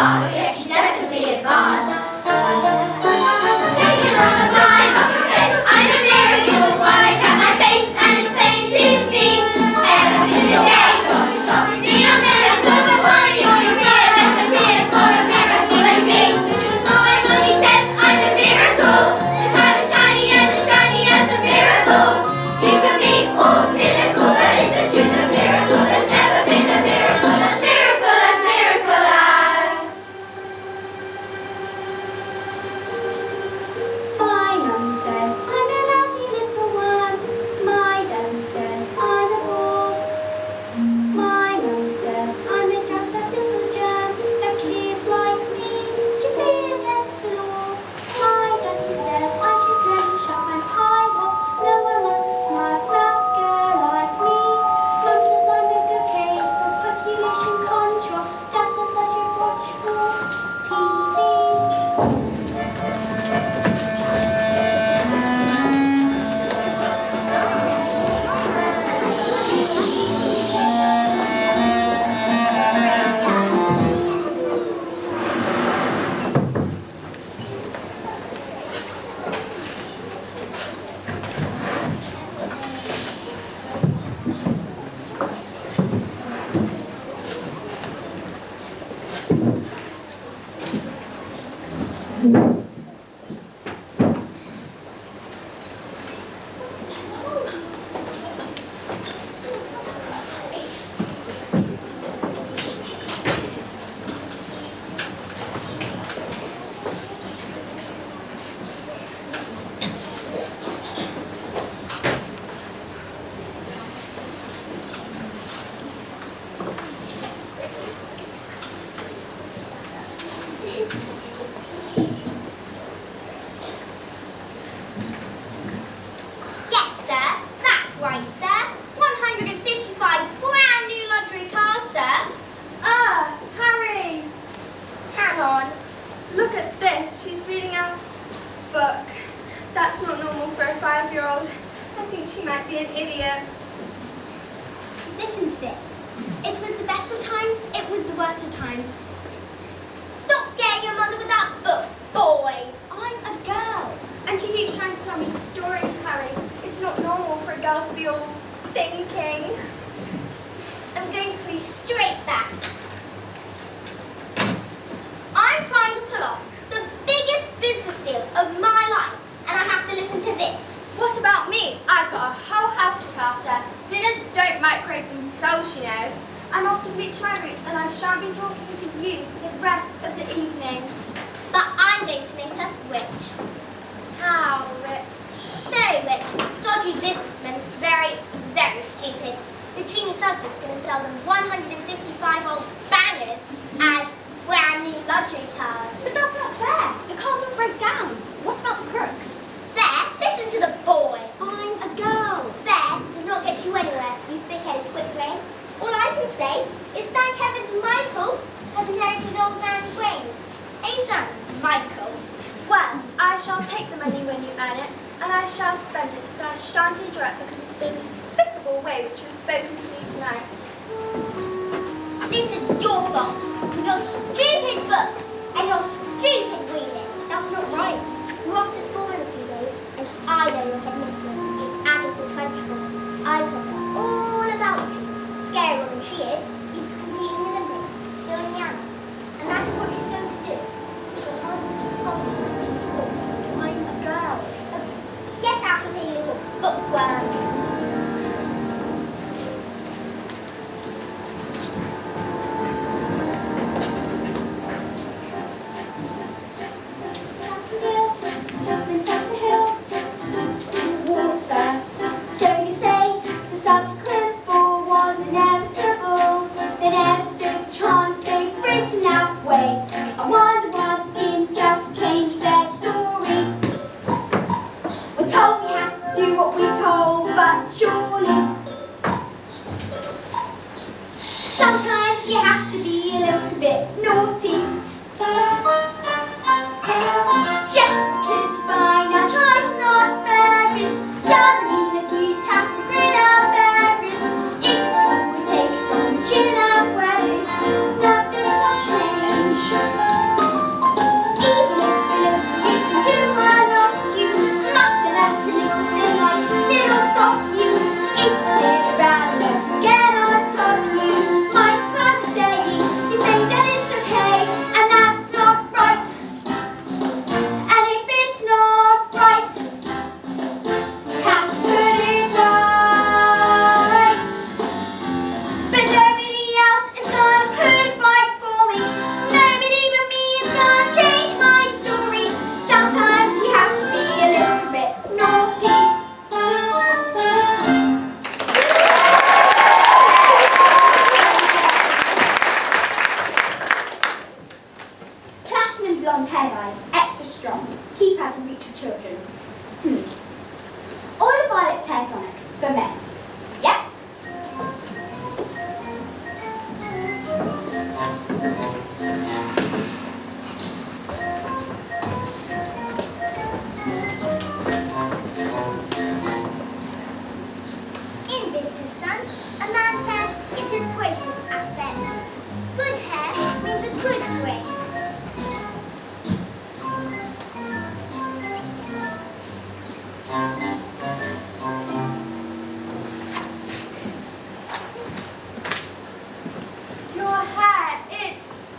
fast, yes, she's definitely advanced. Taking on a rhyme, Mama says, I'm a miracle. While I cut my face and it's plain to see. Ever since the day, God is stopping me a miracle. But why you're your ear, let the ears for a miracle in me. My mommy says I'm a miracle. The time is tiny and as shiny as a miracle. You can be all cynical, but it's the truth of miracle. There's never been a miracle as miracle as miracle as. My mummy says I'm a lousy little worm. My daddy says I'm a bore. My mummy says I'm a jacked up little germ. That kids like me should be against the law. My daddy says I should learn to shop and hide off. No one wants a smart black girl like me. Mum says I'm a good case for population control. Dad says I should watch more TV. Yes, sir. That's right, sir. 155 brand new luxury cars, sir. Ah, Harry! Hang on. Look at this. She's reading a book. That's not normal for a 5-year-old. I think she might be an idiot. Listen to this. It was the best of times, it was the worst of times. Stop scaring your mother with that book, boy. I'm a girl. And she keeps trying to tell me stories, Harry. It's not normal for a girl to be all thinking. I'm going to put you straight back. I'm trying to pull off the biggest business deal of my life, and I have to listen to this. What about me? I've got a whole house to look after. Dinners don't microwave themselves, you know. I'm off to bleach my roots and I shan't be talking to you for the rest of the evening. But I'm going to make us rich. How rich? Very rich. Dodgy businessmen. Very, very stupid. The genius husband's going to sell them 155-old bangers as brand new luxury cars. But that's not fair. The cars will break down. What about the crooks? There, listen to the boy. I'm a girl. There does not get you anywhere, you thick-headed twit brain. All I can say is thank heavens Michael has inherited his old man's brains. Hey son, Michael. Well, I shall take the money when you earn it, and I shall spend it, but I shan't enjoy it because of the despicable way which you have spoken to me tonight. This is your fault, with your stupid books and your stupid reading. That's not right. We're off to school in a few days, and I know your headmistress, Agatha Trenchbull. I told her all about you. Scary woman she is, used to compete in the Olympics, doing Yana. And that is what she's going to do. She'll help us I'm a girl. Get out of here, you little bookworm. blonde hair dye, extra strong. Keep out of reach of children. Oil of violet hair tonic for men. Yep. In business, son, a man's hair is his greatest asset. Good hair means a good brain. Your hair, it's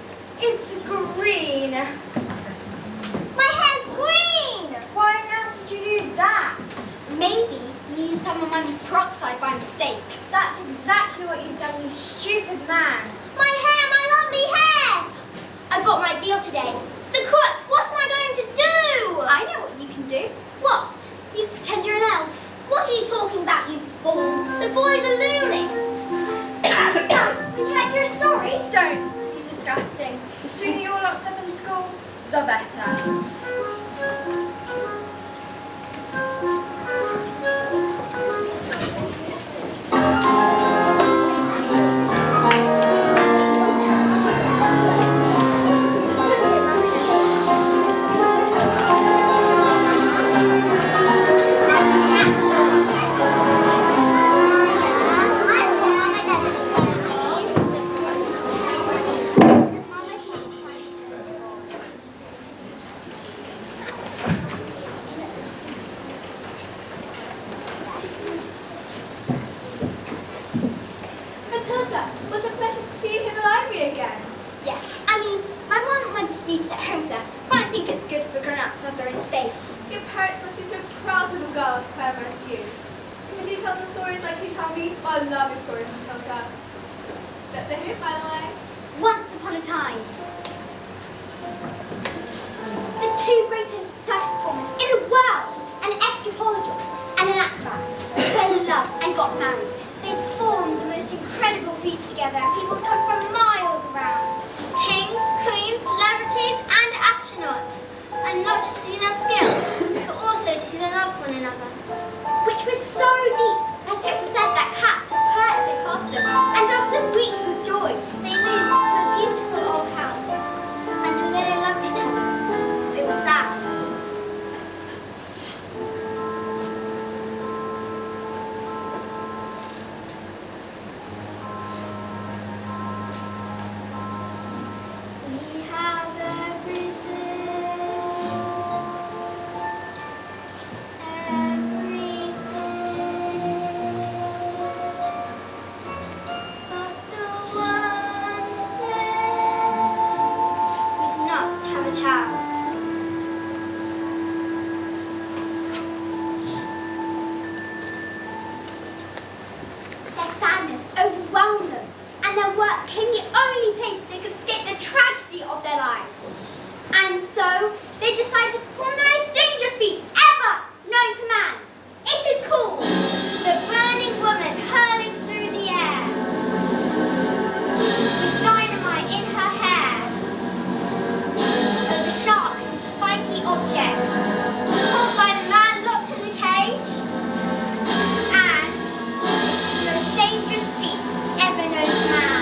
green. My hair's green! Why on earth did you do that? Maybe you used some of Mummy's peroxide by mistake. That's exactly what you've done, you stupid man. My hair, my lovely hair! I've got my deal today. The crooks, what am I going to do? I know what you can do. What? You pretend you're an elf. What are you talking about, you fool? The boys are loony. Did you like your story? Don't be disgusting. The sooner you're locked up in school, the better. Matilda, what a pleasure to see you in the library again. Yes, I mean, my mum went to speak at home there, but I think it's good for grown-ups that they're in space. Your parents must be so proud of a girl as clever as you. Could you tell them stories like you tell me? Oh, I love your stories, Matilda. Let's say who, by the way? Once upon a time, the two greatest circus performers in the world, an escapologist and an acrobat, fell in love and got married. They performed the most incredible feats together. People would come from miles around. Kings, queens, celebrities and astronauts. And not just to see their skills, but also to see their love for one another. Which was so deep that it was said that cats would purr as they passed them and dogs would weep with joy. They moved to a beautiful old house. And although they loved each other, they were sad. We have but the one thing we do not have a child. Their sadness overwhelmed them, and their work became the only place they could escape the tragedy of their lives. And so, they decided to perform the most dangerous feat ever known to man. It is called the Burning Woman Hurling Through the Air. With dynamite in her hair, over sharks and spiky objects, caught by the man locked in the cage, and the most dangerous feat ever known to man.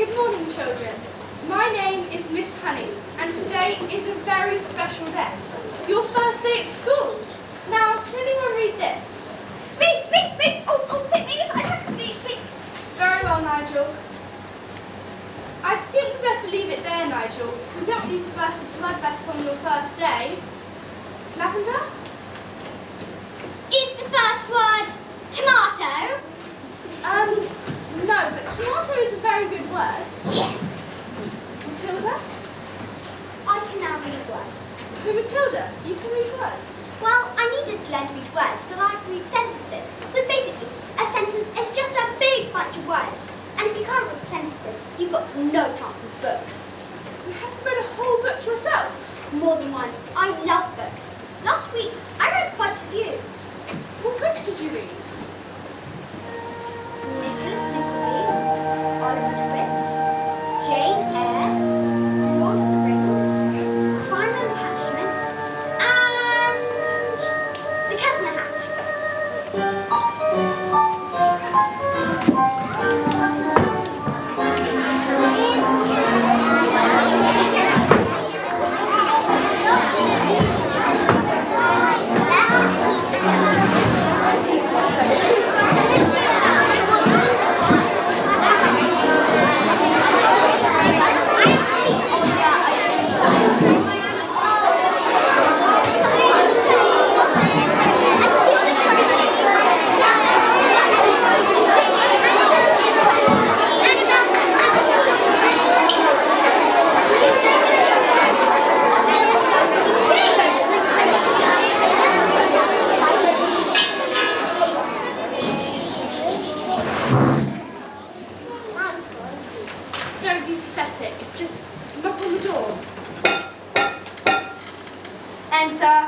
Good morning, children. My name is Miss Honey, and today is a very special day. Your first day at school. Now, can anyone read this? Me! Oh, pick me, I can me. Very well, Nigel. I think we best leave it there, Nigel. We don't need to burst a blood vessel on your first day. Lavender? Is the first word tomato? No, but tomato is a very good word. Yes. Matilda? I can now read words. So Matilda, you can read words. Well, I needed to learn to read words so that I could read sentences. Because basically, a sentence is just a big bunch of words. And if you can't read sentences, you've got no chance with books. You have to read a whole book yourself. More than one. I love books. Last week, I read quite a few. What books did you read? Nicholas Nickleby, Oliver Twist, Jane Eyre, Lord of the Rings, Crime and Punishment, and The Cat in the Hat. Don't be pathetic. Just knock on the door. Enter.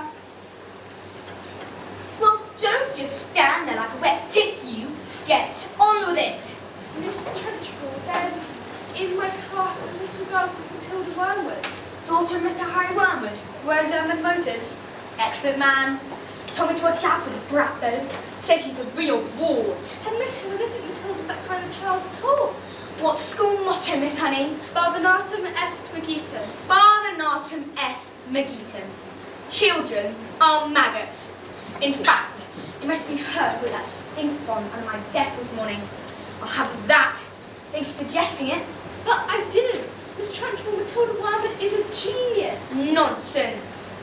Well, don't just stand there like a wet tissue. Get on with it. Miss Trenchbull, there's in my class a little girl called Matilda Wormwood. Daughter of Mr. Harry Wormwood, who owns Independent Motors. Excellent man. Told me to watch out for the brat though. Says she's the real ward. Admission, I don't think Matilda's that kind of child at all. What's the school motto, Miss Honey? Barbenatum est Magitum. Barbenatum est Magitum. Children are maggots. In fact, it must have been heard with that stink bomb under my desk this morning. I'll have that. Thanks for suggesting it. But I didn't. Miss Trunchbull, Matilda Wormwood is a genius. Nonsense.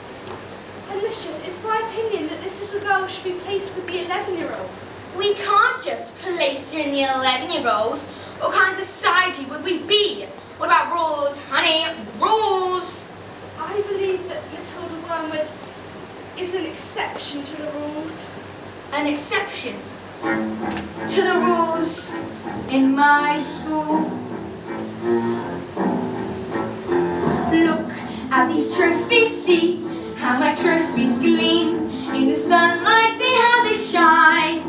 And Mistress, it's my opinion that this little girl should be placed with the 11-year-olds. We can't just place her in the 11-year-olds. What kind of society would we be? What about rules, honey? Rules! I believe that Matilda Wormwood is an exception to the rules. An exception to the rules in my school. Look at these trophies, see how my trophies gleam. In the sunlight, see how they shine.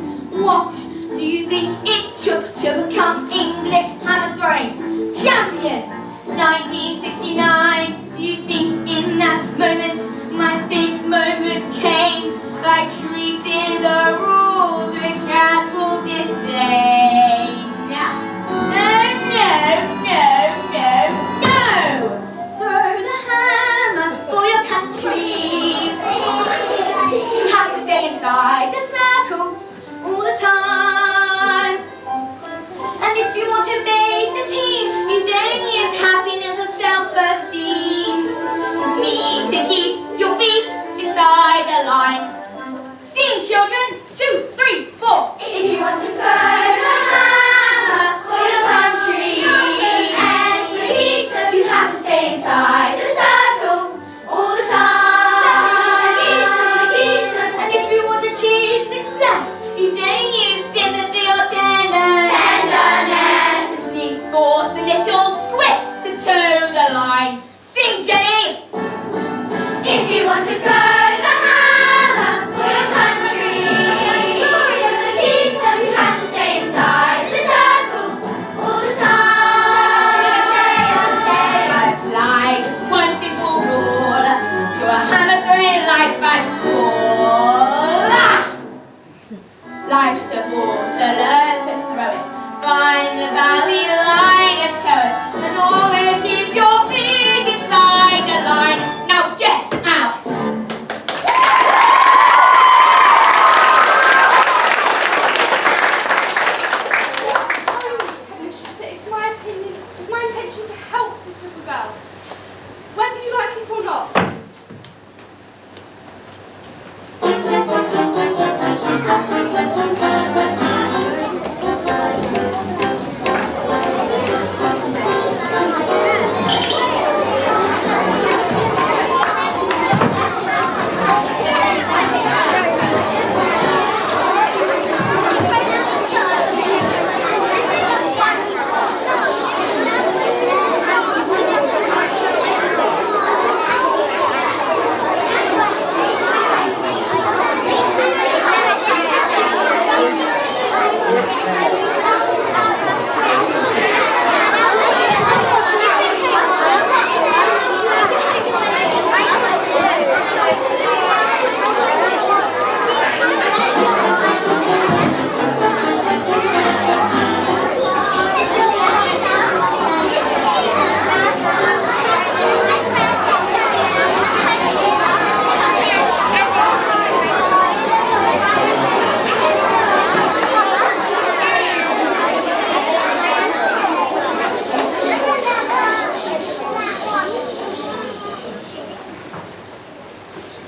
What do you think it took to become English hammer throwing champion? 1969. Do you think in that moment my big moment came by treating the rules with casual disdain? No! Throw the hammer for your country. You have to stay inside the circle all the time. And if you want to make the team, you don't use happiness or self-esteem. Just need to keep your feet inside the line. Sing, children! 2, 3, 4. If you want to throw the hammer for your country, as the beater, you have to stay inside the circle all the time. And if you want to teach success, you don't use sympathy or tenderness. Just force the little squits to toe the line. Sing, Jenny! If you want to throw the hammer for your country, glory of the kingdom, you have to stay inside the circle all the time. Life is one simple rule to a hammer throwing life at school. Life's a ball, so learn to throw it. Find the valley line and toe it.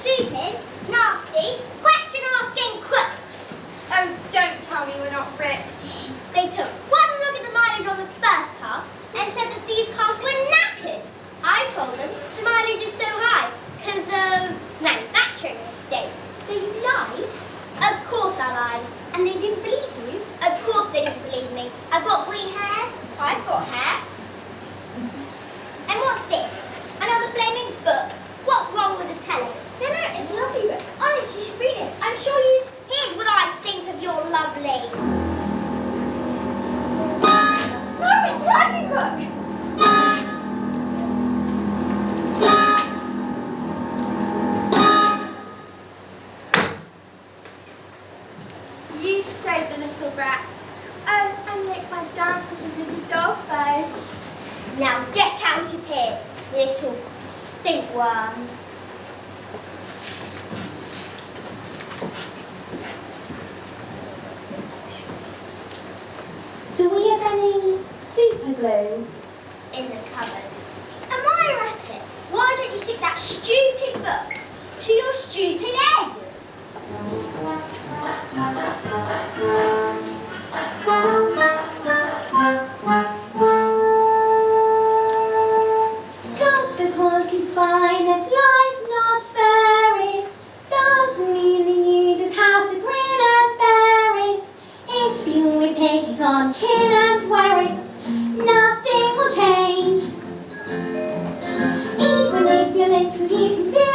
Stupid, nasty, question-asking crooks. Oh, don't tell me we're not rich. They took one look at the mileage on the first car and said that these cars were knackered. I told them the mileage is so high because of manufacturing mistakes. So you lied? Of course I lied. And they didn't believe you? Of course they didn't believe me. I've got green hair. I've got hair. And what's this? Another flaming book. What's wrong with the telly? No, it's a lovely book. Honest, you should read it. I'm sure you'd. Here's what I think of your lovely. No, it's a lovely book. You showed the little brat. Oh, and look, my dancers are really dolphin. Now get out of here, you little stinkworm. Do we have any super glue? In the cupboard. Am I at it? Why don't you stick that stupid book to your stupid head? Just because you find that life's not fair, it doesn't mean that you just have to grin and bear it. If you always take it on chin and wear it, nothing will change. Even if you're little, you can do a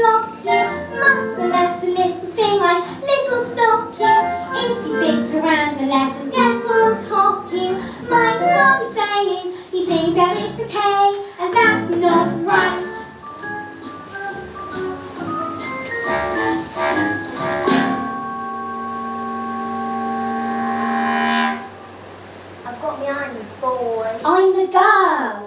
lot. You must let a little thing like little stop you. If you sit around and let them get on top you, might as well be saying you think that it's okay, and that's not right. I've got my eye on you, boy. I'm a girl.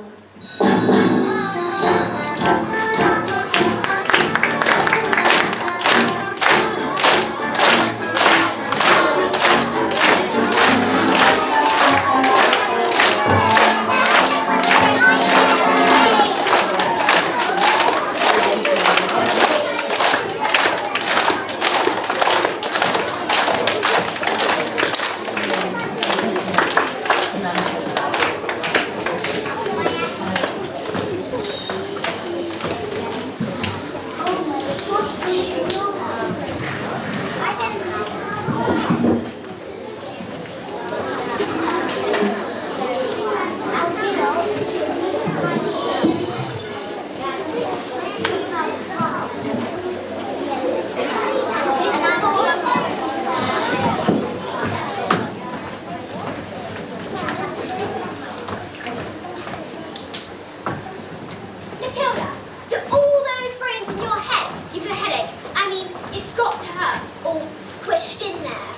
Matilda, do all those brains in your head give you a headache? I mean, it's got to hurt, all squished in there.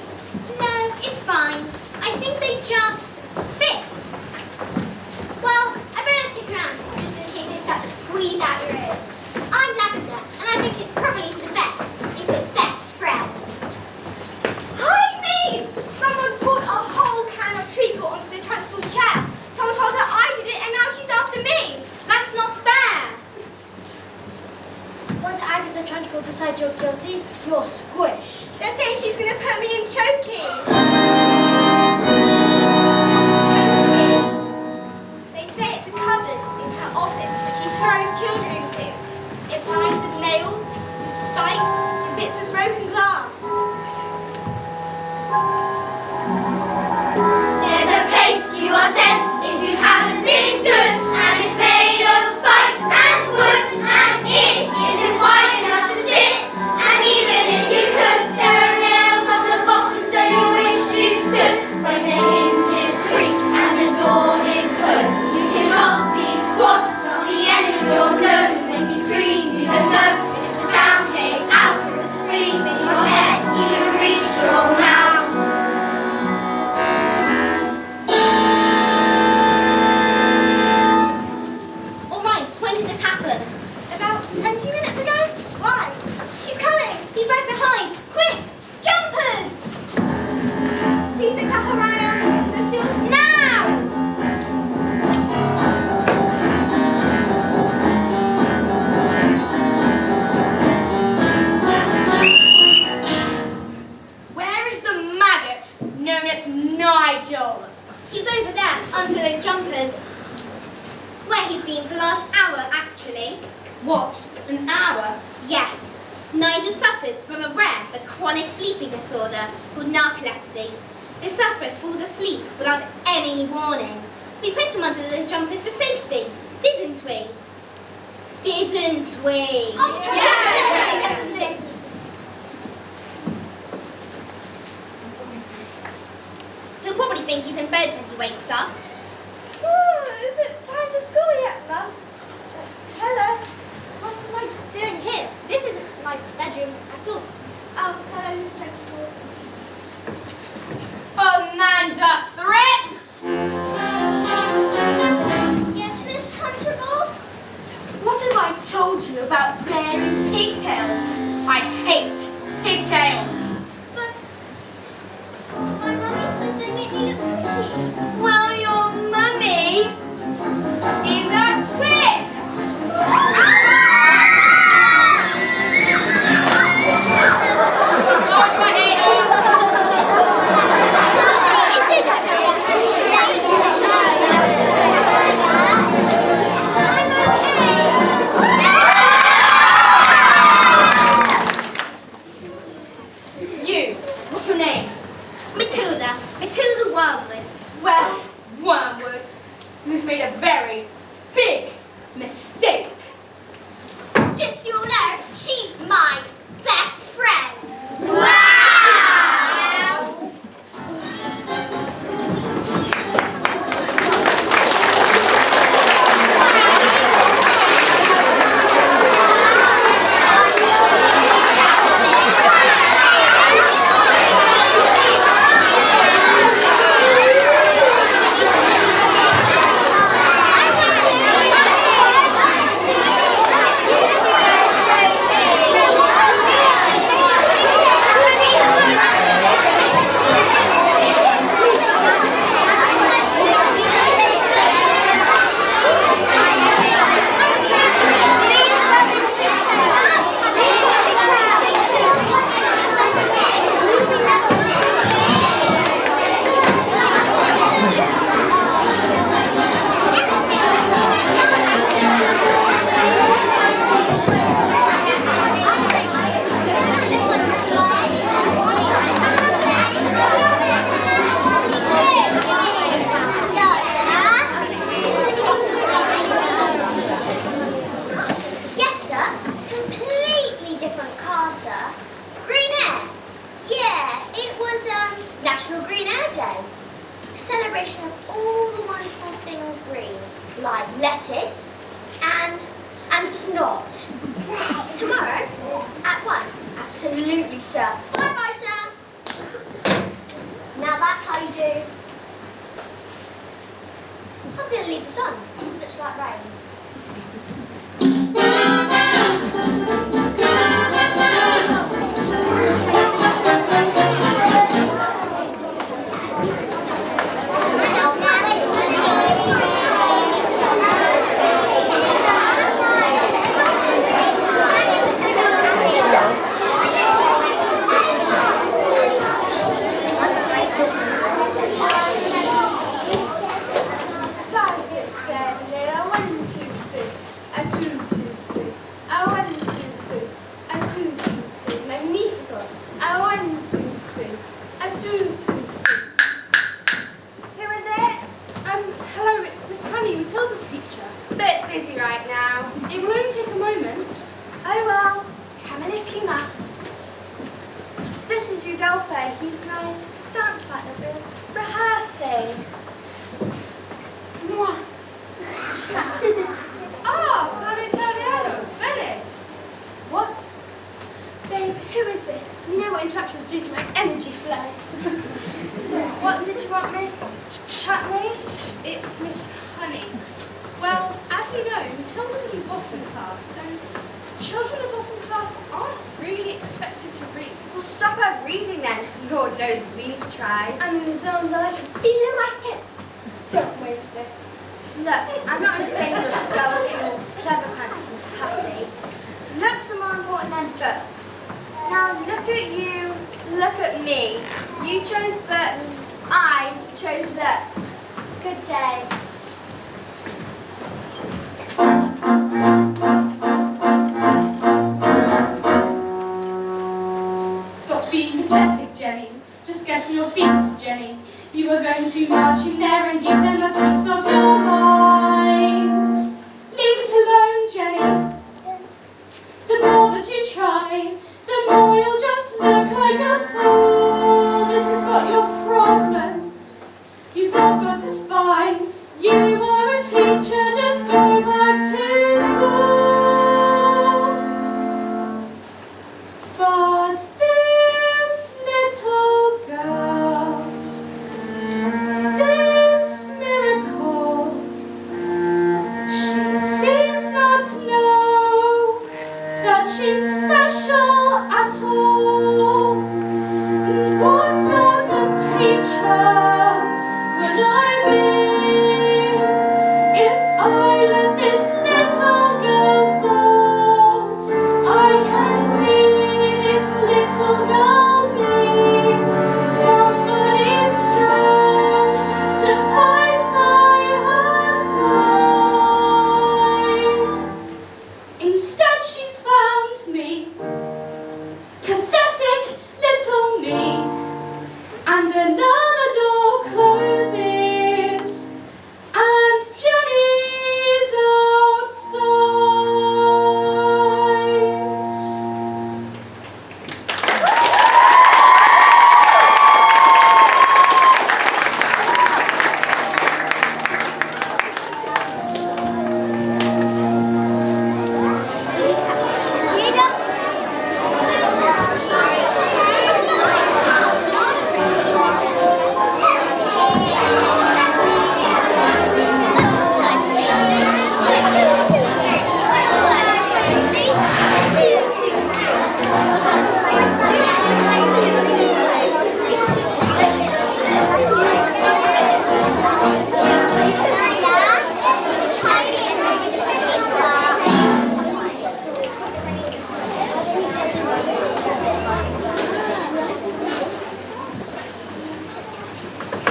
No, it's fine. I think they just fit. Well, I better stick around, just in case they start to squeeze out your ears. I'm Lavender, and I think it's probably for the best if we're best friends. Hide me! Someone poured a whole can of treacle onto the transport chair. Someone told her I did it, and now she's after me. That's not fair. Once Agatha Transport decides you're guilty, you're squished. They're saying she's going to put me in choking. Nigel? He's over there, under those jumpers. Where he's been for the last hour, actually. What? An hour? Yes. Nigel suffers from a rare but chronic sleeping disorder called narcolepsy. The sufferer falls asleep without any warning. We put him under the jumpers for safety, didn't we? Didn't we? Yeah. He'll probably think he's in bed when he wakes up. Oh, is it time for school yet, Mum? Hello. What am I doing here? This isn't my bedroom at all. Oh, hello, Miss Principal. Amanda Thripp! Yes, Miss Trunchbull? What have I told you about wearing pigtails? I hate pigtails. But my mummy says they make me look pretty. Well, your mummy is a twit! God, I hate her! You, what's your name? Matilda. Matilda Wormwood. Well, Wormwood, who's made a very big mistake. Just so you know, she's my best friend. Wow! Tomorrow at 1. Absolutely, sir. Bye-bye, sir. Now that's how you do. I'm going to leave this on. Looks like rain. Matilda's teacher. Bit busy right now. It will only take a moment. Oh well, come in if you must. This is Rudolpho. He's my dance partner. We're rehearsing. Mwah. Oh, Don Italiano. Benny. What? Babe, who is this? You know what interruptions do to my energy flow. What did you want, Miss Chutney? It's Miss Honey. Well, as you know, Matilda's in bottom class, and children of bottom class aren't really expected to read. Well, stop her reading then. Lord knows we've tried. I'm in the zone that I can feel in my hips. Don't waste this. Look, I'm not in favour of girls getting all clever pants, Miss Hussey. Looks are more important than books. Now look at you, look at me. You chose books, I chose this. Good day. Stop being pathetic, Jenny. Just get on your feet, Jenny. You are going to marching there and give them a piece of your mind. Leave it alone, Jenny. The more that you try, the more you'll just look like a fool. This is not your problem. You've not got the spine. You are a teacher, just go back to school. But this little girl, this miracle, she seems not to know that she's special at all. What sort of teacher would I be if I let this little girl fall? I can see this little girl needs somebody strong to fight by her side. Instead she's found me, pathetic little me, and another door closes, and Jenny's outside.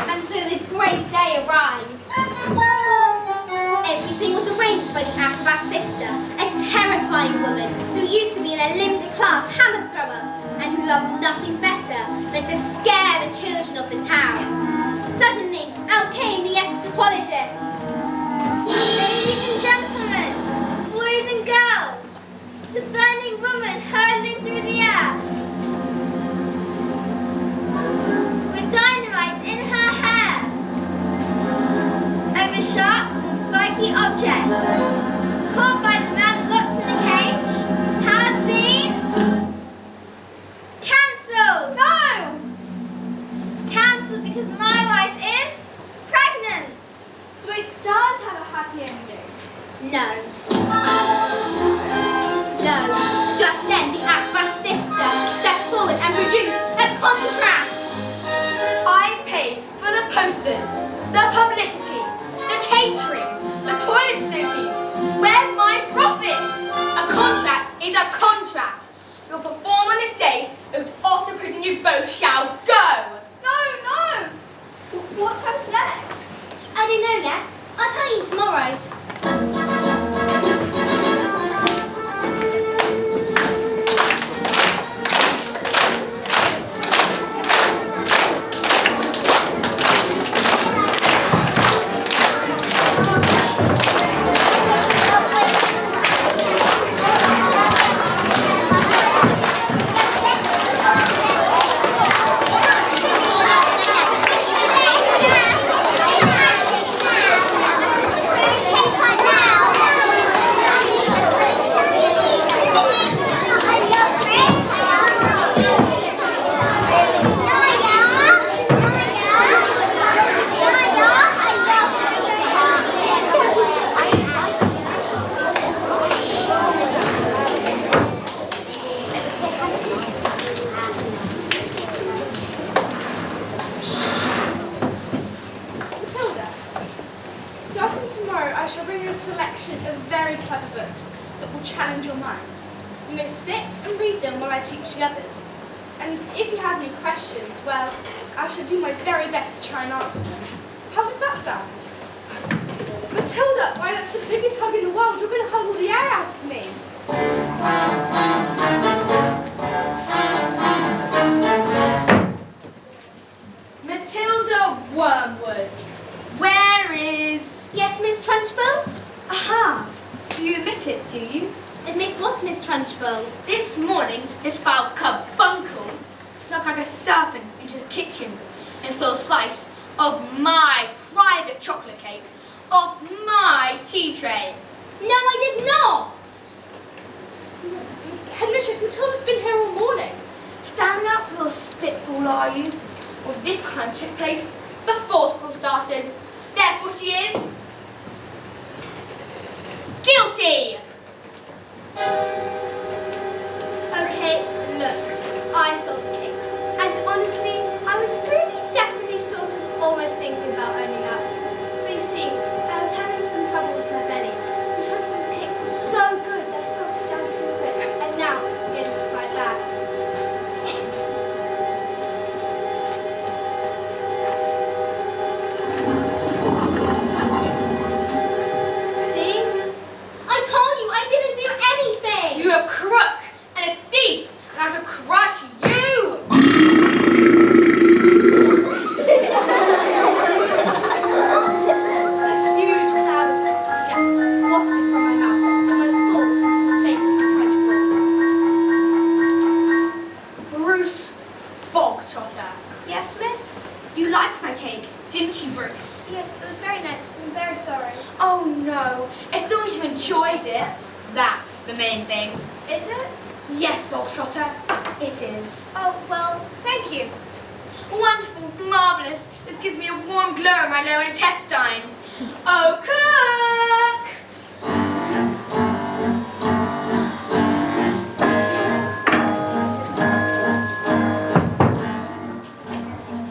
And so the great day arrived. Everything was arranged by the acrobat sister, a terrifying woman who used to be an Olympic class hammer thrower and who loved nothing better than to scare the children of the town. Suddenly, out came the anthropologist. Ladies and gentlemen, boys and girls, the burning woman hurtling through the air, with dynamite in her hair, over sharks and spiky objects, caught by the man locked in the cage, has been cancelled. No! Cancelled because my wife is pregnant. So it does have a happy ending. No. No. Just then the acrobat sister stepped forward and produced a contract. I paid for the posters, the publicity, the catering, the toilet facilities. Where's my profit? A contract is a contract. You'll perform on this day, but off to prison you both shall go. No. What comes next? I don't know yet. I'll tell you tomorrow. that will challenge your mind. You may sit and read them while I teach the others. And if you have any questions, well, I shall do my very best to try and answer them. How does that sound? Matilda, why, that's the biggest hug in the world. You're going to hug all the air out of me. Matilda Wormwood, where is... Yes, Miss Trunchbull? Aha! So you admit it, do you? Admit what, Miss Trunchbull? This morning, this foul carbuncle snuck like a serpent into the kitchen and stole a slice of my private chocolate cake off my tea tray. No, I did not! Headmistress Matilda's been here all morning. Standing up for little spitball, are you? Well, this crime took place before school started. Therefore she is... guilty! Okay, look, I stole the cake. And honestly, I was really definitely sort of almost thinking about owning up. But you see, I was having some trouble with my belly. The Trunchbull's cake was so good that I scoffed it down too quick. And now I'm getting to fight back. See? I told you I didn't do anything! You're a crook and a thief, and I shall crush you! A huge cloud of chocolate gas wafted from my mouth and went full into the face of the Trunchbull. Bruce Bogtrotter. Yes, miss? You liked my cake, didn't you, Bruce? Yes, it was very nice. I'm very sorry. Oh no, as long as you enjoyed it, that's the main thing. Is it? Yes, Bogtrotter, it is. Oh, well, thank you. Wonderful, marvellous. This gives me a warm glow in my lower intestine. Oh, cook!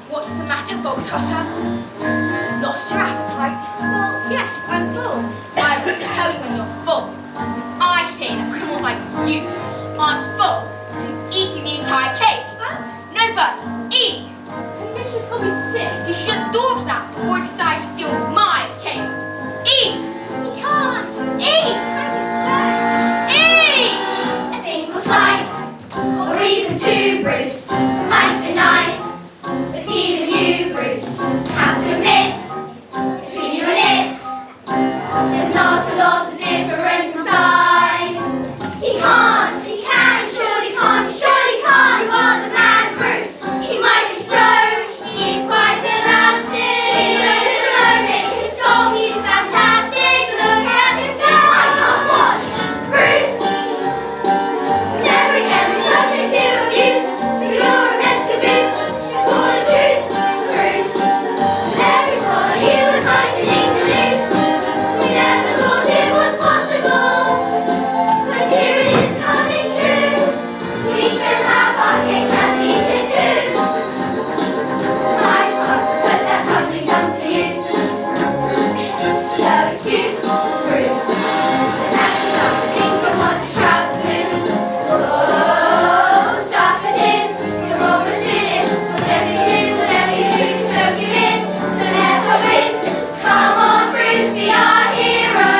What's the matter, Bogtrotter? Lost your appetite? Well, yes, I'm full. I will tell you when you're full. I say that criminals like you aren't full to eating the entire cake. But No buts. Eat. Mistress will be sick. You should have thought of that before you decided to steal my cake. Eat. You can't! Eat. Eat. A single slice, or even two, Bruce, might have been nice. But even you, Bruce, have to admit, between you and it, there's not a lot of difference in size. He can't, he can, surely can't, he surely can't. You are the man, Bruce. He might explode, he is quite elastic. Look at him below, make him stop, he is fantastic. Look at him go, I can't watch, Bruce. Never again be subject to abuse. Think you're a men's caboose, should call a truce, Bruce. Never swallow you was tightening the noose. We never thought it was possible, but here it is coming true. We can have our cake and eat it too. Time's up to put that ugly tongue to use. No excuse, Bruce. The taxi number think you want your trousers loose. Oh, stop it in. You're almost finished. Whatever you do, whatever you do, you choke you in. So let's go in. Come on, Bruce, be our hero.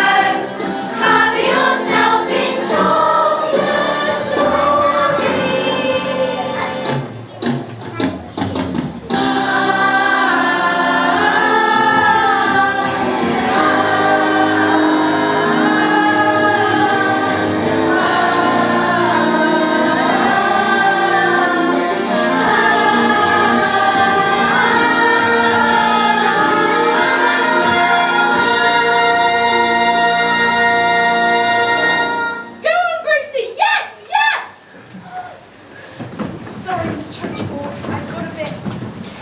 Cover yourself in joyous glory. Go on, Brucey. Yes, yes. Sorry, Miss Trunchbull. I got a bit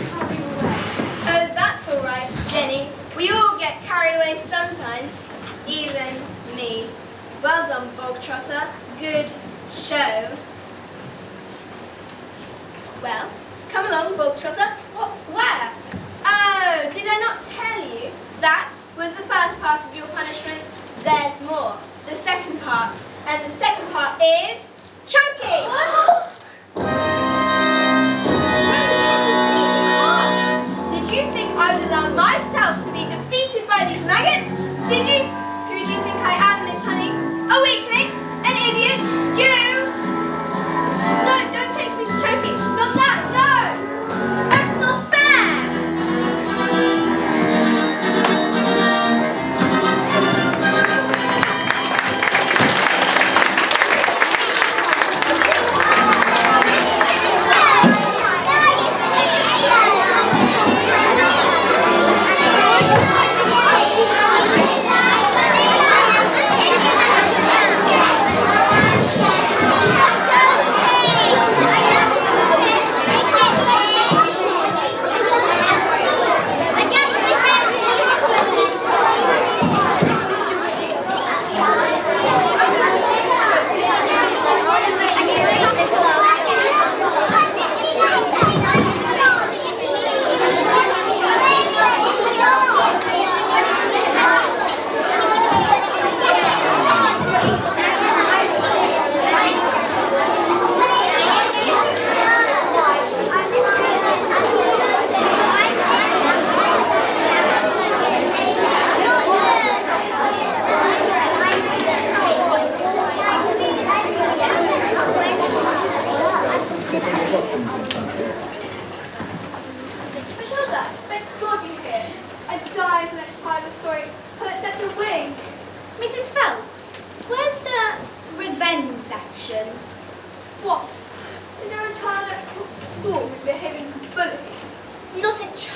carried away. Oh, that's all right, Jenny. We all get carried away sometimes, even me. Well done, Bogtrotter. Good show. Well, come along, Bogtrotter. What? Where? Oh, did I not tell you? That was the first part of your punishment. There's more. The second part. And the second part is... chunky!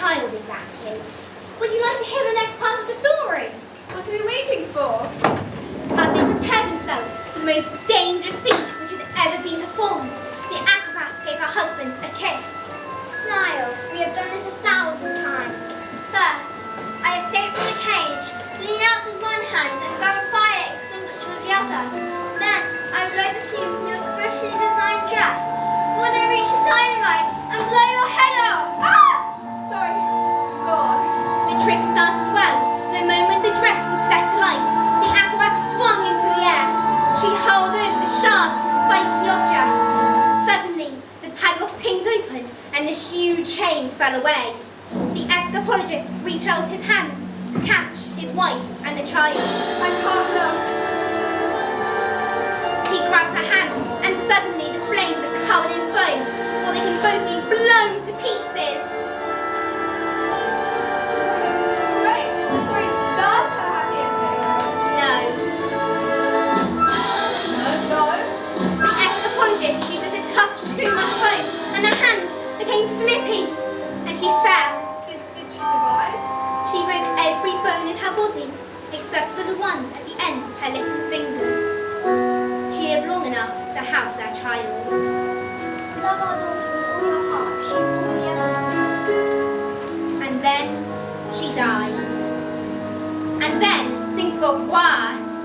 child exactly. Would you like to hear the next part of the story? What are we waiting for? As they prepared themselves for the most dangerous feat which had ever been performed, the acrobat gave her husband a kiss. Smile, we have done this 1,000 times. First, I escaped from the cage, lean out with one hand and grab a fire extinguisher with the other. Then, I blow the fumes from your specially designed dress before they reach the dynamite and blow your head off. Ah! Sorry. Go on. The trick started well. The moment the dress was set alight, the acrobat swung into the air. She hurled over the sharp, spiky objects. Suddenly, the padlocks pinged open and the huge chains fell away. The escapologist reached out his hand to catch his wife and the child. I can't look. He grabs her hand and suddenly the flames are covered in foam before they can both be blown to pieces. Great. So story does have a happy ending. No. No. The escapologist used it to touch too much foam and her hands became slippy and she fell. Did she survive? She broke every bone in her body except for the ones at the end of her little fingers. She lived long enough to have their child. Love our daughter with all your heart. She's all we ever wanted. And then she died. And then things got worse.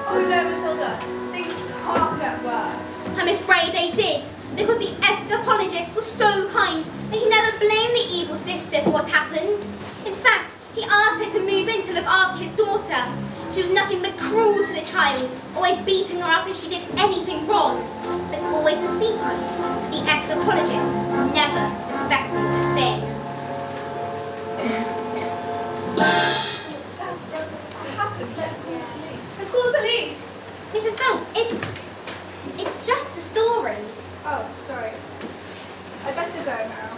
Oh no, Matilda. Things can't get worse. I'm afraid they did, because the escapologist was so kind that he never blamed the evil sister for what happened. In fact, he asked her to move in to look after his daughter. She was nothing but cruel to the child, always beating her up if she did anything wrong, but always in secret, so the escapologist never suspected a thing. What happened? Let's call the police. Mrs. Phelps, it's just a story. Oh, sorry. I better go now.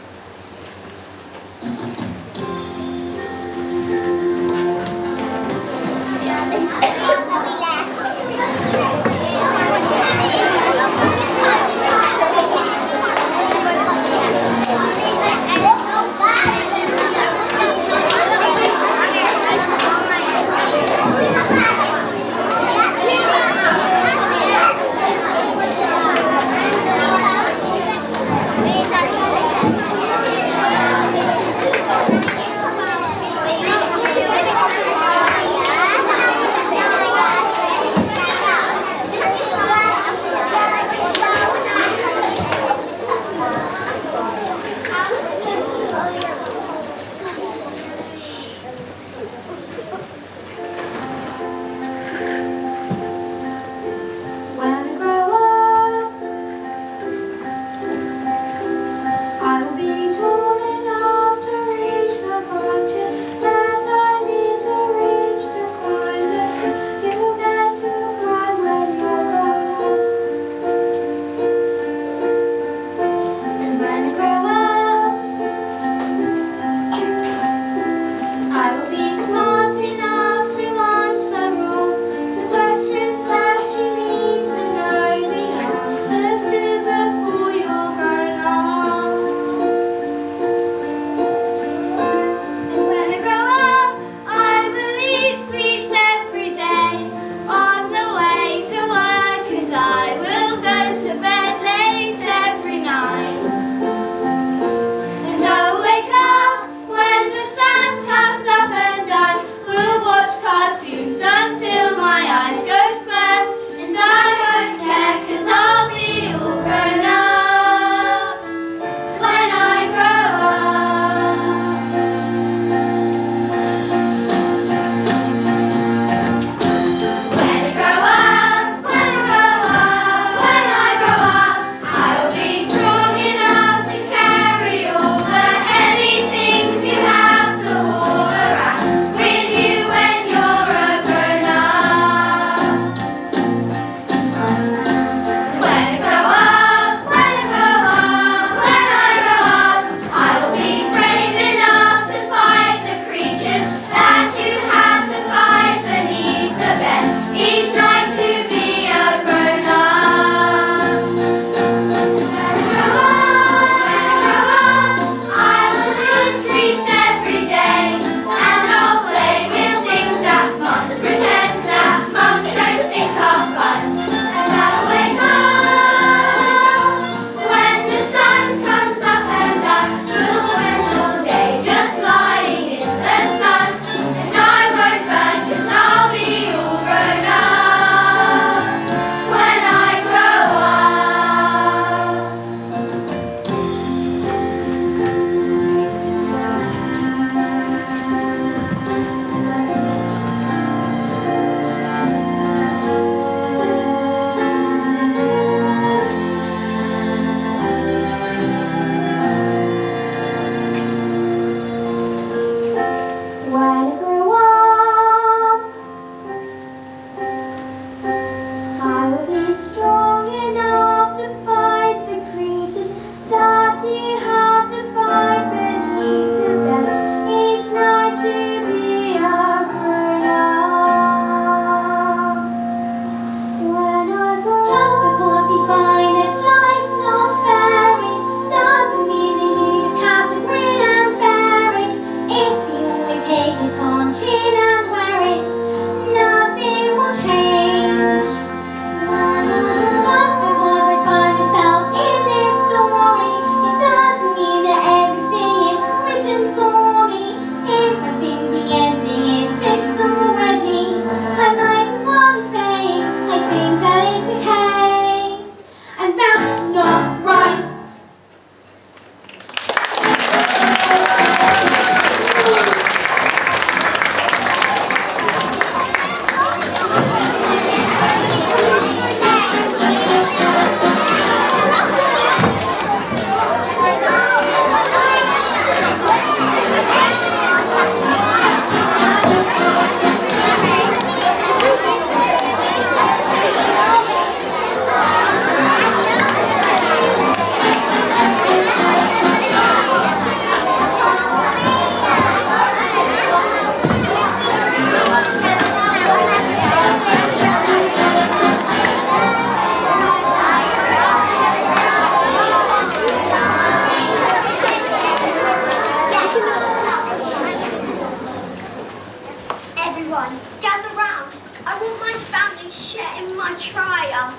on, gather round. I want my family to share in my triumph.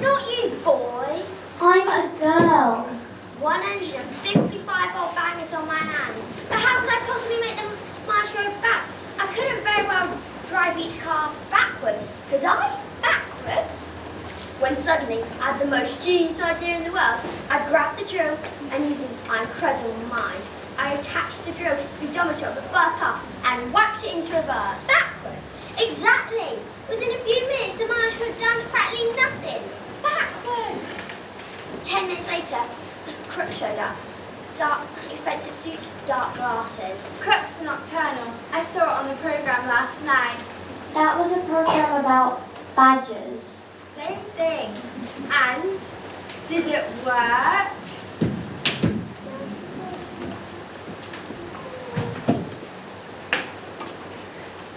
Not you, boys. I'm a girl. 155 old bangers on my hands. But how could I possibly make them march go back? I couldn't very well drive each car backwards. Could I? Backwards? When suddenly I had the most genius idea in the world. I grabbed the drill and using my incredible mind, I attached the drill to the speedometer of the first car and whacked it into reverse. Backwards? Exactly. Within a few minutes, the mileage went down to practically nothing. Backwards. 10 minutes later, Crook showed up. Dark, expensive suit, dark glasses. Crook's nocturnal. I saw it on the programme last night. That was a program about badgers. Same thing. And did it work?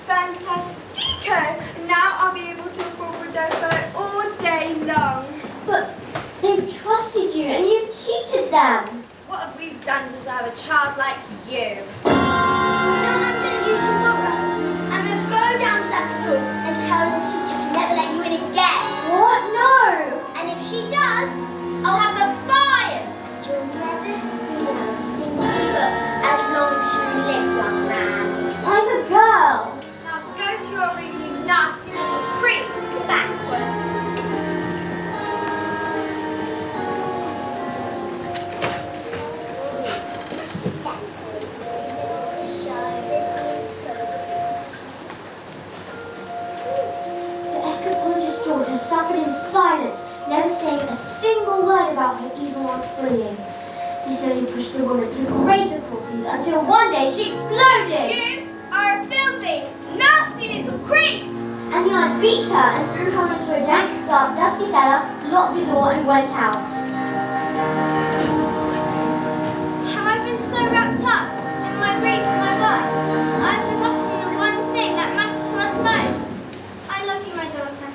Fantastico! Now I'll be able to afford Rodolfo all day long. But they've trusted you and you've cheated them. What have we done to deserve a child like you? You know what I'm going to do tomorrow? I'm going to go down to that school and tell the teacher to never let you in again. What? No! And if she does, I'll have her fired. You'll never read another stinking book as long as you live, young man. I'm a girl. Now go to your room, you nasty little creep. Backwards. Daughter suffered in silence, never saying a single word about her evil aunt's bullying. This only pushed the woman to greater cruelties until one day she exploded. You are a filthy, nasty little creep! And the aunt beat her and threw her into a dank, dark, dusty cellar, locked the door and went out. Have I been so wrapped up in my grief for my wife, I've forgotten the one thing that matters to us most. I love you, my daughter.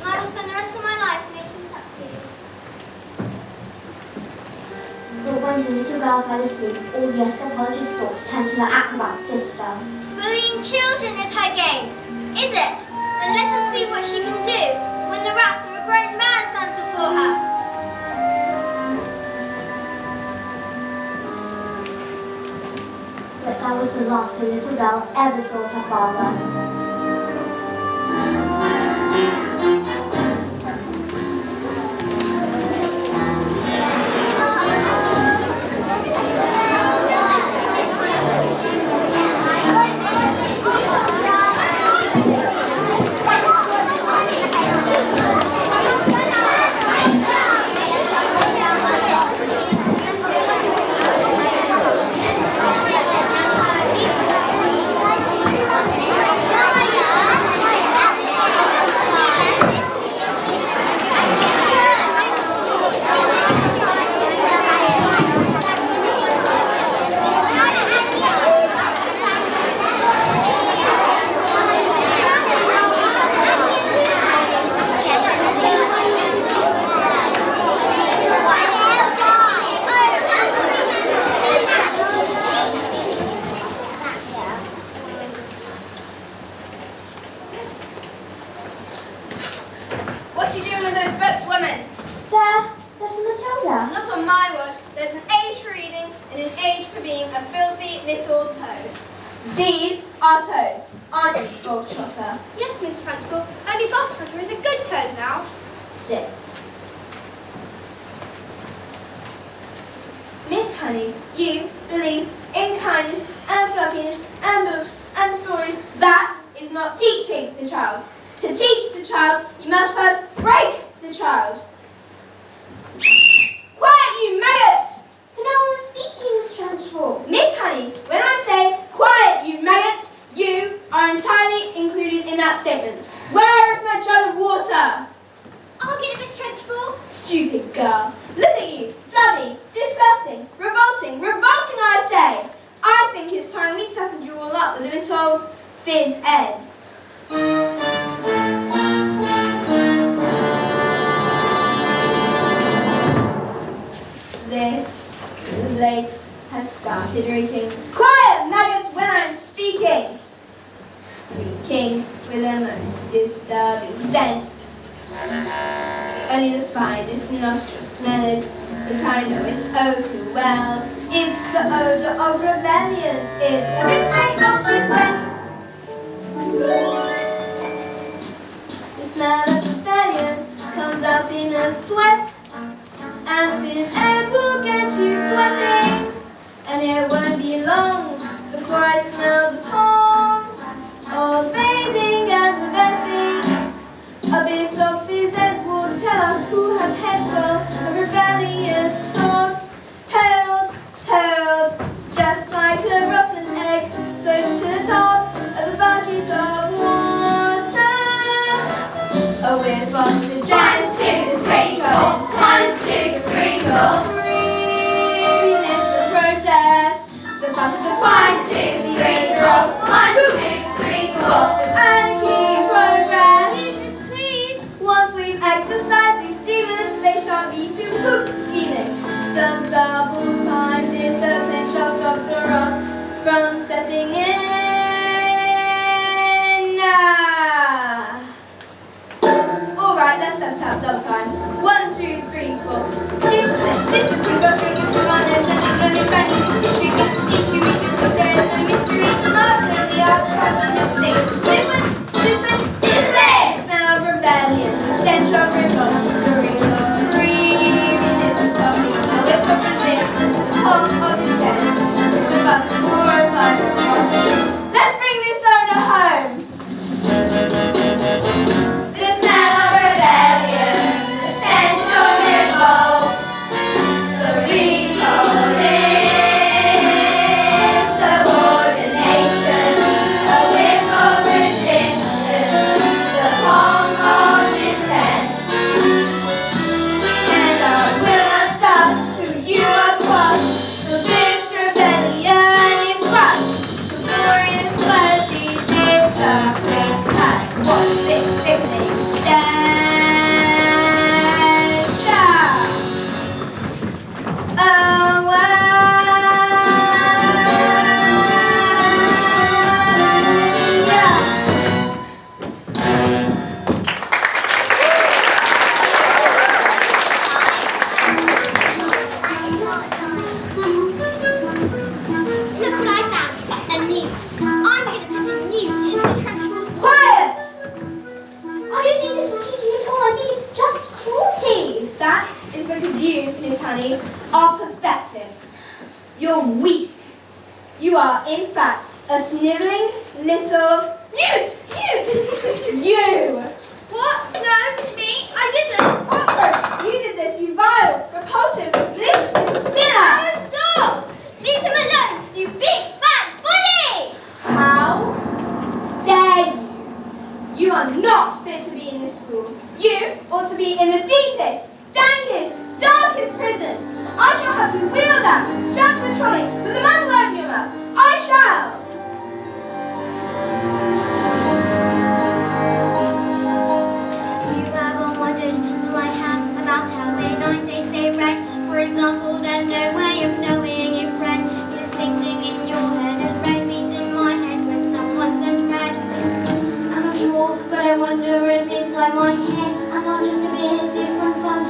I will spend the rest of my life making it up to you. But when the little girl fell asleep, all the escapologist's thoughts turned to the acrobat sister. Bullying children is her game, is it? Then let us see what she can do when the wrath of a grown man stands before her. But that was the last the little girl ever saw of her father. What are you doing with those books, woman? They're for Matilda. Not on my watch. There's an age for reading and an age for being a filthy little toad. These are toads, aren't you, Bogtrotter? Yes, Mr. Principal. Only Bogtrotter is a good toad now. Sit. Miss Honey, you believe in kindness and fluffiness and books and stories. That is not teaching the child. To teach the child, you must first break the child. Quiet, you maggots! But no one was speaking, Miss Trunchbull. Miss Honey, when I say quiet, you maggots, you are entirely included in that statement. Where is my jug of water? I'll get it, Miss Trunchbull. Stupid girl. Look at you. Flabby, disgusting, revolting, I say. I think it's time we toughened you all up with a bit of phys ed. This place has started drinking. Quiet, maggots, when I'm speaking. disturbing scent. Only the finest nostrils smell it, but I know it oh too well. It's the odor of rebellion, it's the midnight of dissent. The smell of rebellion comes out in a sweat, and thin air will get you sweating, and it won't be long before I smell the pond of bathing and venting. A bit of phys-ed will tell us who has heads full of rebellious thoughts. Held, just like a rotten egg, close to the top of a bucket of water. Oh, we're foster 1, 2, 3, 4. 1, 2, 3, 4. Breathiness of protest, the fun of the 1, 2, 3, 4. 1, 2, 3, 4. anarchy progress. Please. Once we've exercised these demons, they shall be too hoop scheming. Some double time discipline shall stop the rot from setting in. Alright, let's have double time. 1, 2, 3, 4. Discipline, got drinking from our nest, and no missigning this tissue, this issue, because there is no mystery to master the art of mistake. Discipline. Smell of rebellion, the stench of revolt, the ring of greediness of coffee, the whip of resist, the pulp of dissent, the bug of glorified coffee. Let's bring this soda home. The smell of rebellion, the stench of revolt, the recoil in subordination, a whiff of resistance, the palm of dissent. And I will not stop till you are crushed, till this rebellion is crushed. The glorious mercy disappear past what this sickening stench. Oh, Look what I found, a newt. I'm going to put this newt into the trench. quiet! I don't think this is teaching at all. I think it's just cruelty. That is because you, Miss Honey, are pathetic. You're weak. You are, in fact, a snivelling little newt! You! What? No, me? I didn't. Cockroach, you did this, you vile, repulsive, malicious little sinner! Oh, stop! Leave him alone, you big fat bully! How dare you? You are not fit to be in this school. You ought to be in the deepest, dankest, darkest prison. I shall have you wheeled out, strapped to a trolley, with a muzzle over your mouth. I shall! You haven't wondered, well I have, about how many nights they say red. For example, there's no way of knowing if red is the same thing in your head as red means in my head when someone says red. I'm not sure, but I wonder if inside my head I'm not just a bit different from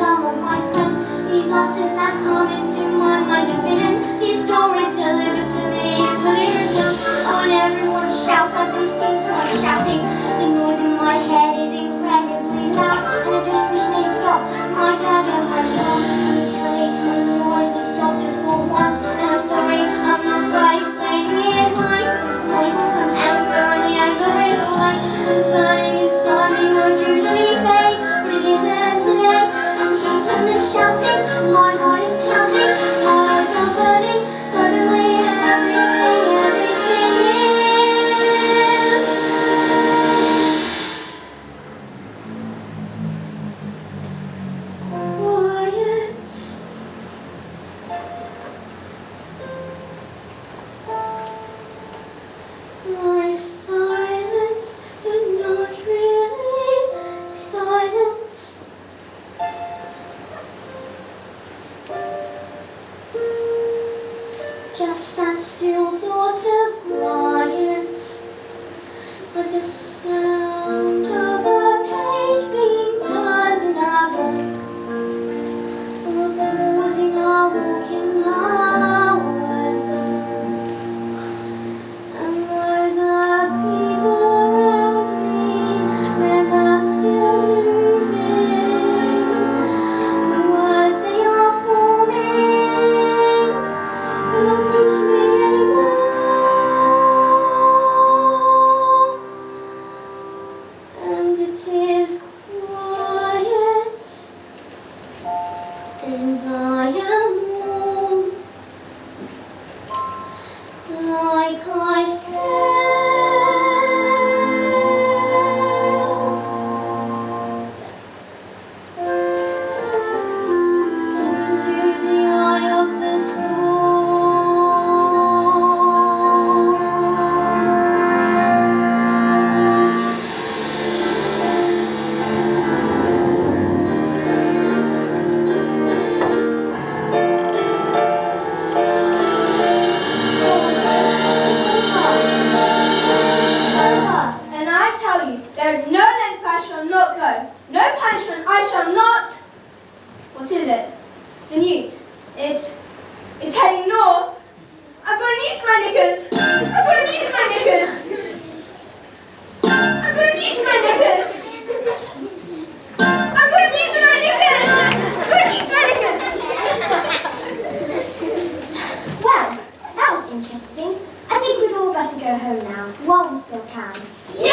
go home now, while we still can. Yay!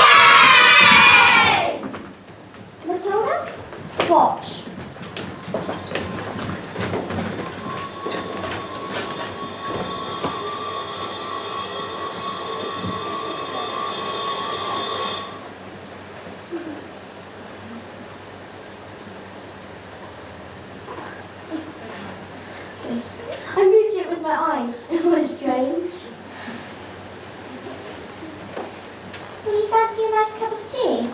Matilda, watch. I moved it with my eyes. It was strange. Will you fancy a nice cup of tea?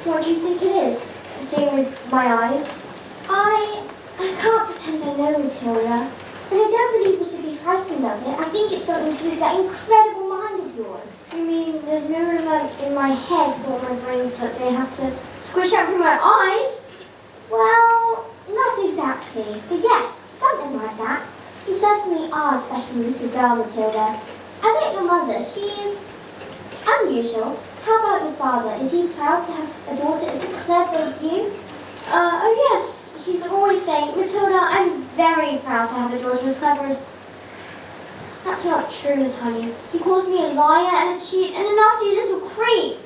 What do you think it is? The thing with my eyes? I can't pretend I know, Matilda. But I don't believe we should be frightened of it. I think it's something to do with that incredible mind of yours. You mean there's no room in my head for my brains that they have to squish out through my eyes? Well, not exactly. But yes, something like that. You certainly are a special little girl, Matilda. I met your mother. She's unusual. How about your father? Is he proud to have a daughter as clever as you? Oh yes. He's always saying, Matilda, I'm very proud to have a daughter as clever as... That's not true, Miss Honey. He calls me a liar and a cheat and a nasty little creep.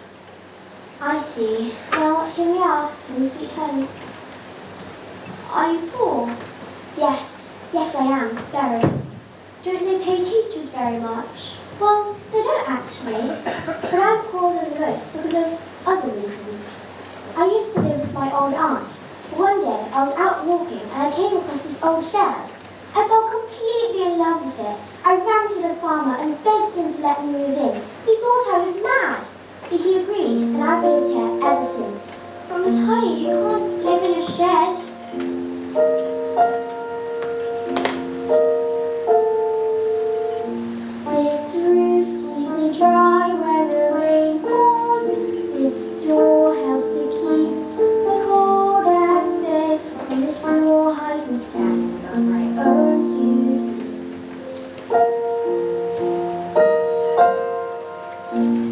I see. Well, here we are, in the sweet home. Are you poor? Yes. Yes, I am. Very. Don't they pay teachers very much? Well, they don't actually. But I'm poorer than most because of other reasons. I used to live with my old aunt. One day, I was out walking and I came across this old shed. I fell completely in love with it. I ran to the farmer and begged him to let me move in. He thought I was mad. But he agreed, and I've lived here ever since. But Miss Honey, you can't live in a shed. This roof keeps me dry when the rain falls. This door helps to keep the cold at bay. On this floor I can stand on my own 2 feet.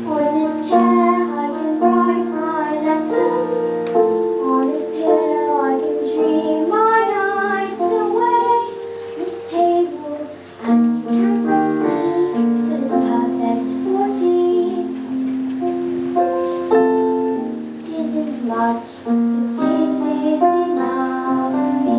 On this chair I can write my lessons. On this pillow I can dream my nights away. This table, as you can see, is perfect for tea. It isn't much, but it is enough for me.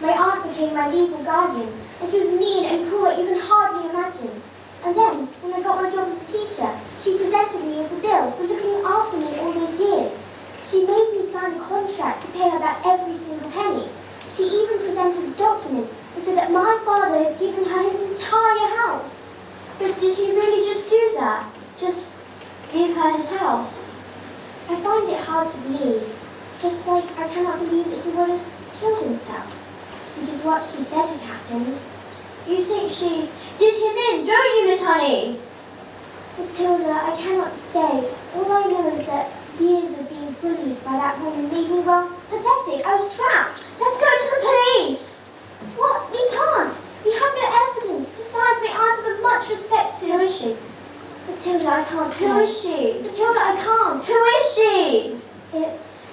My aunt became my legal guardian, and she was mean and cruel that you can hardly imagine. And then, when I got my job as a teacher, she presented me with a bill for looking after me all these years. She made me sign a contract to pay her back every single penny. She even presented a document and said that my father had given her his entire house. But did he really just do that? Just give her his house? I find it hard to believe. Just like I cannot believe that he would have killed himself, which is what she said had happened. You think she did him in, don't you, Miss Honey? Matilda, I cannot say. All I know is that years of being bullied by that woman made me, well, pathetic. I was trapped. Let's go to the police. What? We can't. We have no evidence. Besides, my aunt is of much respect to... Who is she? Matilda, I can't say. Who is she? Matilda, I can't. Who is she? It's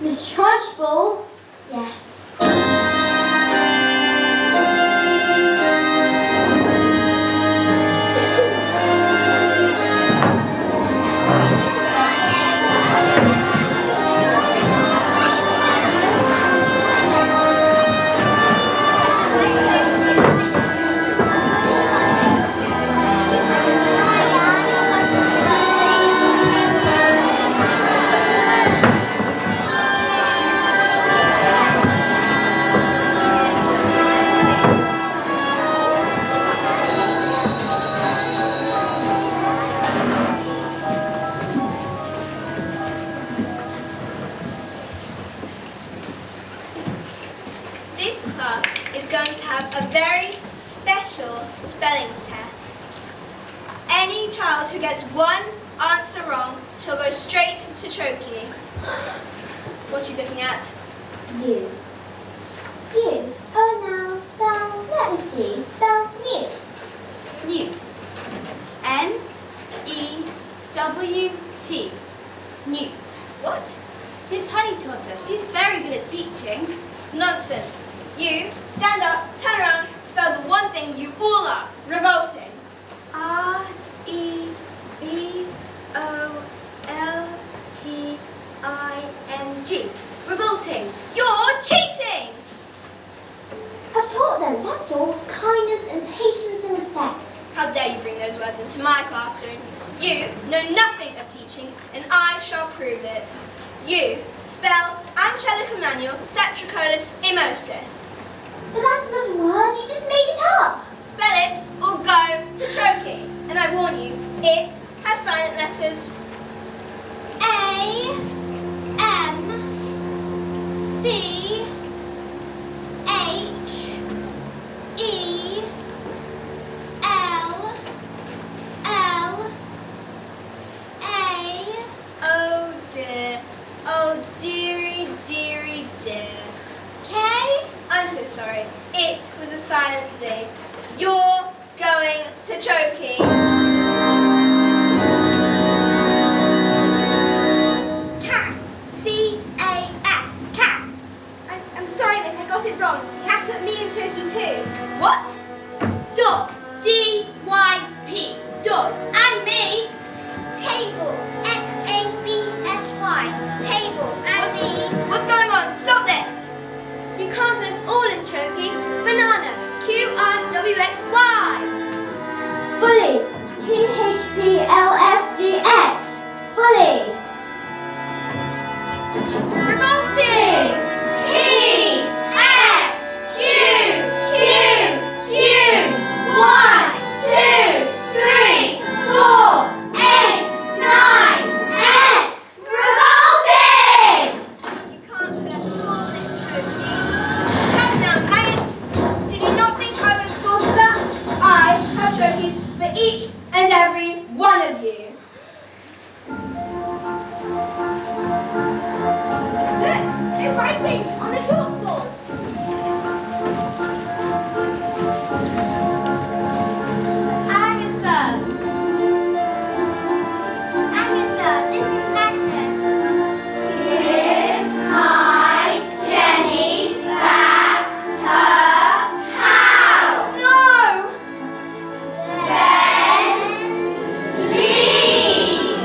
Miss Trunchbull? Yes. This class is going to have a very special spelling test. Any child who gets one answer wrong shall go straight to choking. What are you looking at? You. Oh, now spell, let me see, spell newt. Newt. N-E-W-T. Newt. What? Miss Honey taught us. She's very good at teaching. Nonsense. You, stand up, turn around, spell the one thing you all are. Revolting. R-E-V-O-L-T-I-N-G. Revolting. You're cheating! I've taught them, that's all. Kindness and patience and respect. How dare you bring those words into my classroom? You know nothing of teaching, and I shall prove it. You spell Angelica Manual Satricolus Emosis. But that's not a word, you just made it up. Spell it or go to choking. And I warn you, it has silent letters. A-M-C-H-E-L-L-A. Oh dear. Oh dearie, dearie, dear. K? I'm so sorry. It was a silent Z. You're going to choking. Cat. C-A-F. Cat. I'm sorry, miss. I got it wrong. You have to put me in choking too. What? Dog. D-Y-P. Dog. And me. Table. X-A-B-F-Y. Table. And me. What's going on? Stop this. You can't put us all in choking. Banana. Q-R-W-X-Y. Bully. T-H-P-L-F-D-X. Bully. Revolting. P-S-Q-Q-Q. 1, 2, 3, 4, 8, 9, S. Revolting! You can't put us all in choking. Come now, maggots. Did you not think I would have thought of that? I have chokies for each and every one of you. Look, they're writing on the chalkboard. Agatha. Agatha, this is Magnus. Give my Jenny back her house. No! Then leave.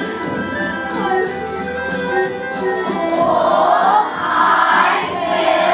Or I will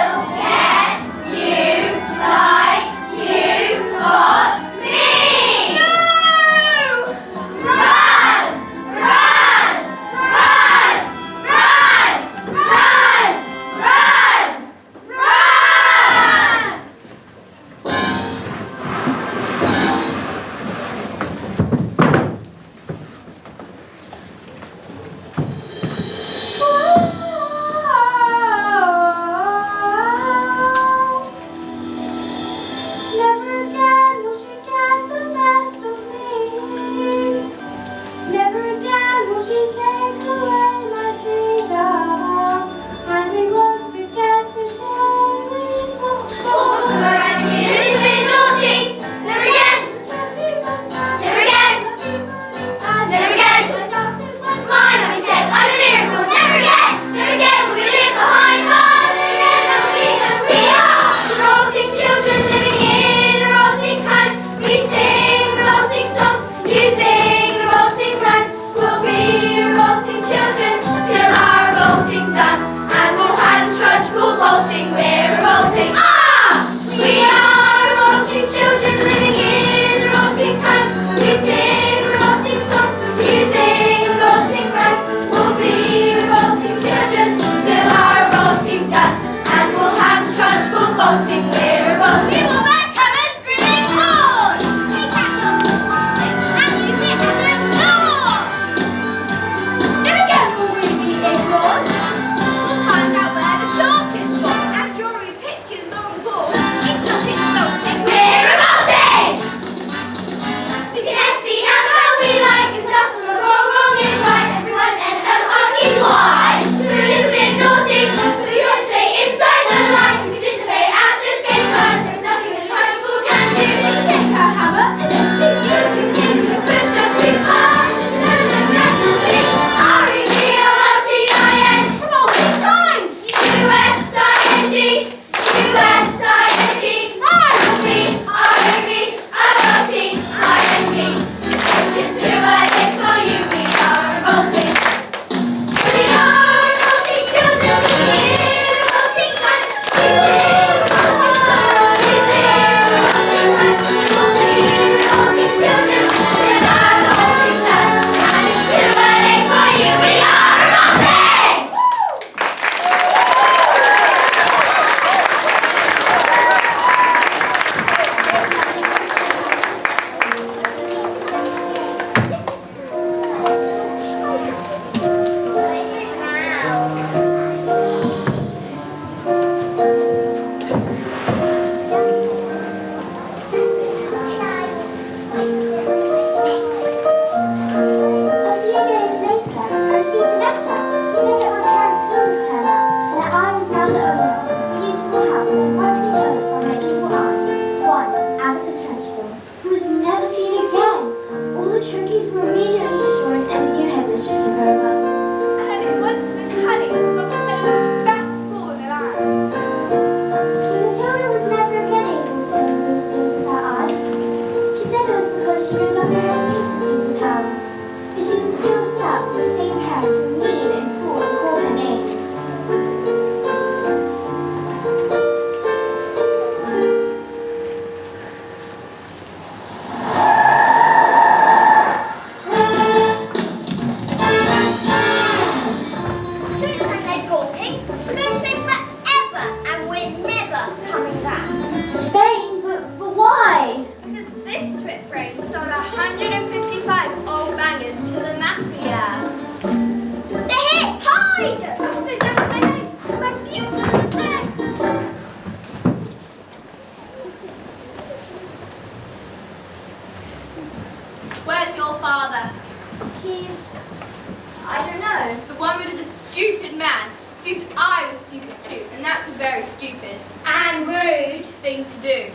very stupid and rude thing to do.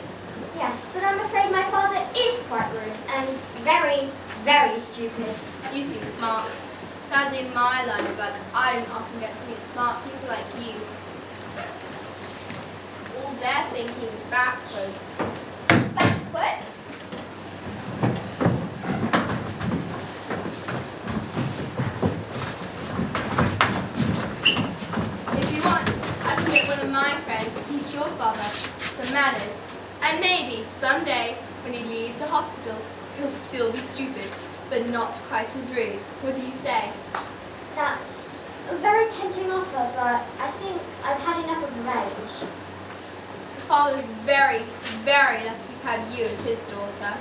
Yes, but I'm afraid my father is quite rude and very, very stupid. You seem smart. Sadly, in my line of work, I don't often get to meet smart people like you. All their thinking is backwards. Backwards? If you want, I can get one of my friends to teach your father some manners. And maybe, someday, when he leaves the hospital, he'll still be stupid, but not quite as rude. What do you say? That's a very tempting offer, but I think I've had enough of revenge. Your father's very, very lucky to have you as his daughter.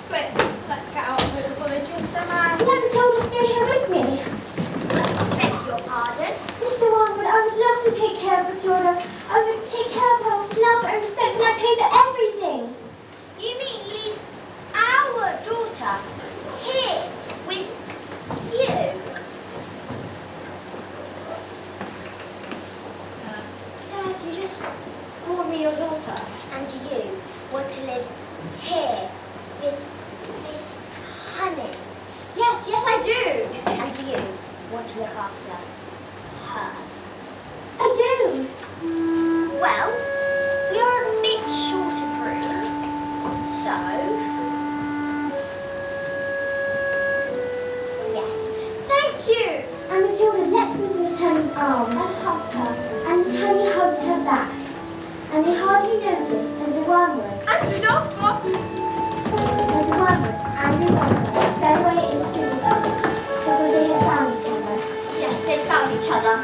Quick, let's get out of here before they change their mind. Let Matilda stay here with me. Beg your pardon? Mr. Wormwood, I would love to take care of Matilda. I would take care of her with love and respect, and I'd pay for everything. You mean leave our daughter here with you? Dad, you just called me your daughter. And you want to live here with Miss Honey? Yes, I do. And you want to look after her? I do. Well, we are a bit short of room, so yes. Thank you. And Matilda leapt into Miss Honey's arms and hugged her, and Miss Honey hugged her back. And they hardly noticed as the Wormwoods And Rudolph! and Rudolph sped away into the distance because they had found each other. Yes, they found each other.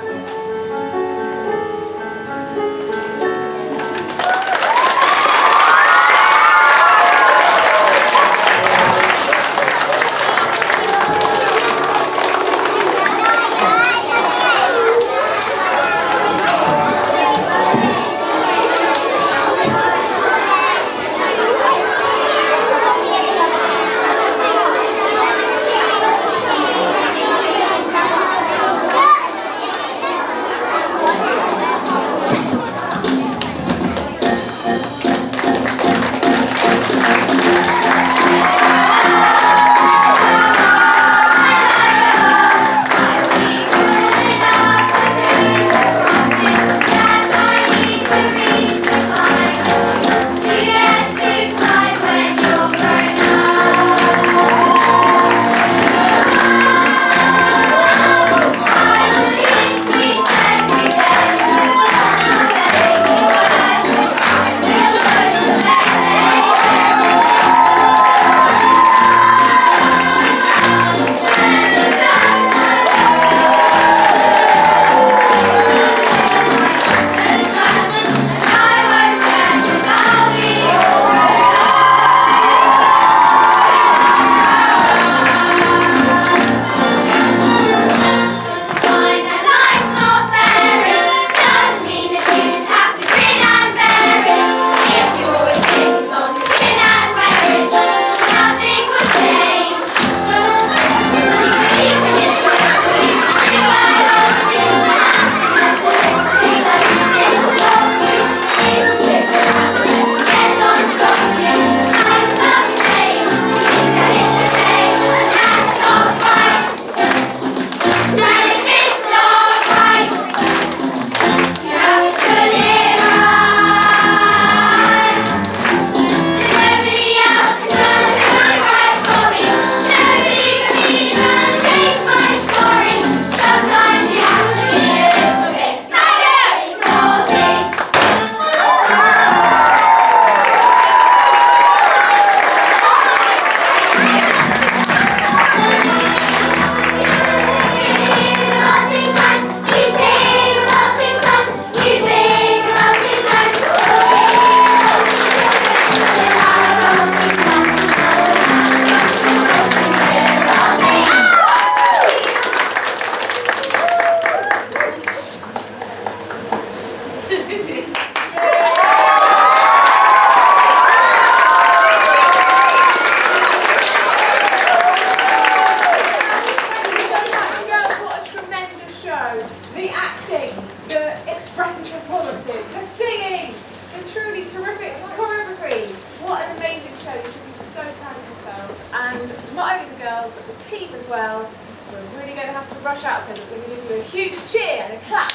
and not only the girls but the team as well. We're really going to have to rush out, so we're going to give you a huge cheer and a clap.